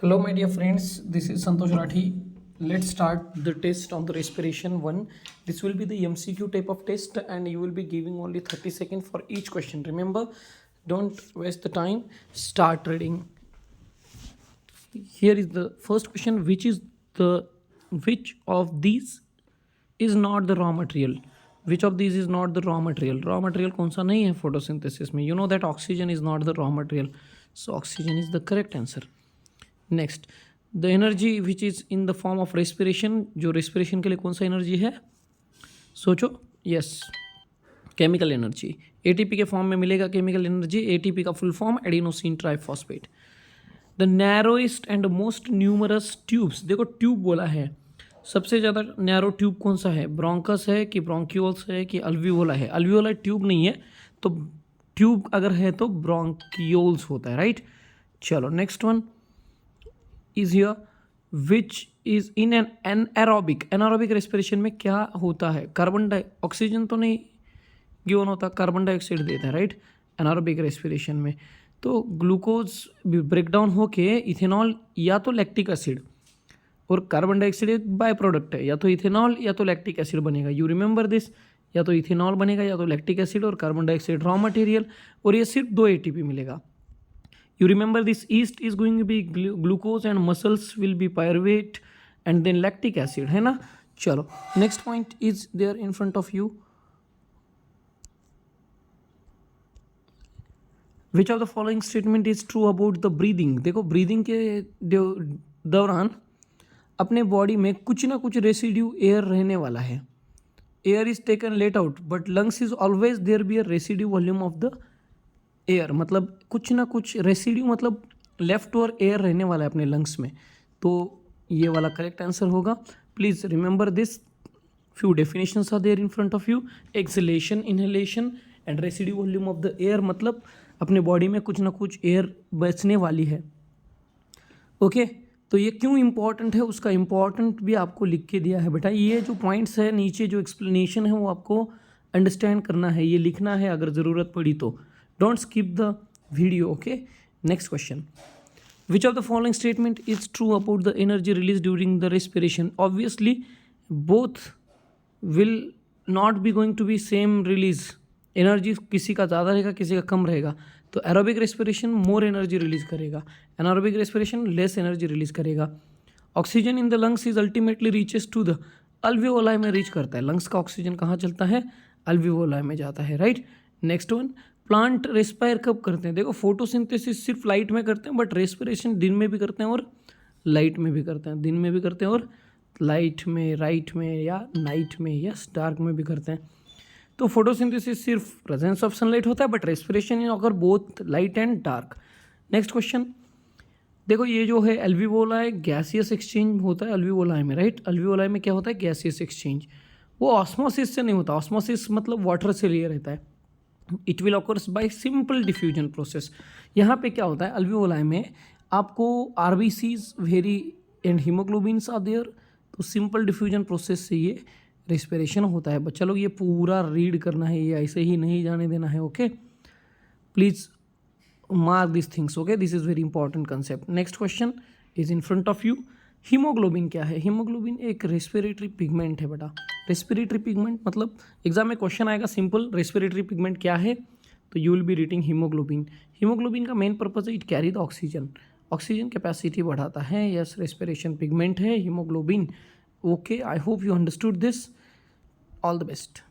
Hello, my dear friends. This is Santosh Rathi. Let's start the test on the respiration one. This will be the MCQ type of test, and you will be giving only 30 seconds for each question. Remember, don't waste the time. Start reading. Here is the first question: which of these is not the raw material? Which of these is not the raw material? Raw material कौन सा नहीं है photosynthesis में? You know that oxygen is not the raw material, so oxygen is the correct answer. Next the energy which is in the form of respiration, जो respiration के लिए कौन सा एनर्जी है? सोचो. Yes, chemical energy. एटीपी के form में मिलेगा केमिकल एनर्जी. एटीपी का full form adenosine triphosphate. The narrowest and most numerous tubes, देखो ट्यूब बोला है, सबसे ज़्यादा नैरो ट्यूब कौन सा है? ब्रोंकस है कि ब्रोंक्यूल्स है कि अल्वियोला है? अल्वियोला ट्यूब नहीं है, तो ट्यूब अगर है तो ब्रोंक्यूल्स होता है, राइट. चलो next one is here, which is in an anaerobic. Anaerobic respiration में क्या होता है? कार्बन ऑक्सीजन तो नहीं गिवन होता, कार्बन डाइऑक्साइड देता है, राइट. एनारोबिक रेस्पिरेशन में तो ग्लूकोज ब्रेकडाउन होके इथेनॉल या तो लैक्टिक एसिड, और कार्बन डाइऑक्साइड एक बाय प्रोडक्ट है, या तो इथेनॉल या तो लैक्टिक एसिड बनेगा. यू रिमेंबर दिस, या तो इथेनॉल बनेगा या तो लैक्टिक एसिड, और कार्बन डाइऑक्साइड रॉ मटेरियल, और ये सिर्फ 2 ATP मिलेगा. You remember this yeast is going to be glucose and muscles will be pyruvate and then lactic acid, है ना. चलो next point is there in front of you. Which of the following statement is true about the breathing? देखो breathing के दौरान अपने body में कुछ ना कुछ रेसिड्यू एयर रहने वाला है. Air is taken let out but lungs is always there be a residue volume of the air, मतलब कुछ ना कुछ रेसिड्यू, मतलब लेफ्ट ओवर एयर रहने वाला है अपने लंग्स में. तो ये वाला करेक्ट आंसर होगा. Please remember this. Few definitions are there in front of you. Exhalation, inhalation and residue volume of the air, मतलब अपने बॉडी में कुछ ना कुछ एयर बचने वाली है. ओके तो ये क्यों इंपॉर्टेंट है, उसका इंपॉर्टेंट भी आपको लिख के दिया है बेटा. ये जो पॉइंट्स है नीचे, जो एक्सप्लेनेशन है वो आपको अंडरस्टैंड करना है, ये लिखना है अगर ज़रूरत पड़ी तो. Don't skip the video, okay? Next question. Which of the following statement is true about the energy released during the respiration? Obviously, both will not be going to be same release. Energy किसी का ज़्यादा रहेगा, किसी का कम रहेगा. तो aerobic respiration more energy release करेगा, anaerobic respiration less energy release करेगा. Oxygen in the lungs is ultimately reaches to the alveoli में रीच करता है. लंग्स का ऑक्सीजन कहाँ चलता है? अल्वियोलाई में जाता है, right. Next one, plant respire कब करते हैं? देखो फोटोसिंथेसिस सिर्फ लाइट में करते हैं, बट रेस्पिरेशन दिन में भी करते हैं और लाइट में भी करते हैं. दिन में भी करते हैं और लाइट में, राइट में या नाइट में, यस डार्क में भी करते हैं. तो फोटोसिंथेसिस सिर्फ प्रेजेंस ऑफ सनलाइट होता है, बट रेस्पिरेशन इन अगर both light and dark. Next question देखो, ये जो है अल्वियोलाई गैसियस एक्सचेंज होता है अल्वियोलाई में, राइट. अल्वियोलाई में क्या होता है? Gaseous exchange. वो ऑस्मोसिस से नहीं होता. ऑस्मोसिस मतलब वाटर से लिया रहता है. It will occurs by simple diffusion process. यहाँ पे क्या होता है अल्वियोलाई में, आपको RBCs very and haemoglobins are there, तो सिंपल डिफ्यूजन प्रोसेस से ये रेस्पिरेशन होता है. बच्चा लोग ये पूरा रीड करना है, ये ऐसे ही नहीं जाने देना है. Okay please mark this things. Okay this is very important concept. Next question is in front of you. Haemoglobin क्या है? हीमोग्लोबिन एक रेस्पिरेटरी पिगमेंट है बेटा. रेस्पिरेटरी पिगमेंट मतलब एग्जाम में क्वेश्चन आएगा सिंपल, रेस्पिरेटरी पिगमेंट क्या है, तो you will be reading haemoglobin. Haemoglobin का मेन पर्पज है it carry the oxygen. Oxygen capacity बढ़ाता है. यस रेस्पिरेशन पिगमेंट है haemoglobin. Okay I hope you understood this. All the best.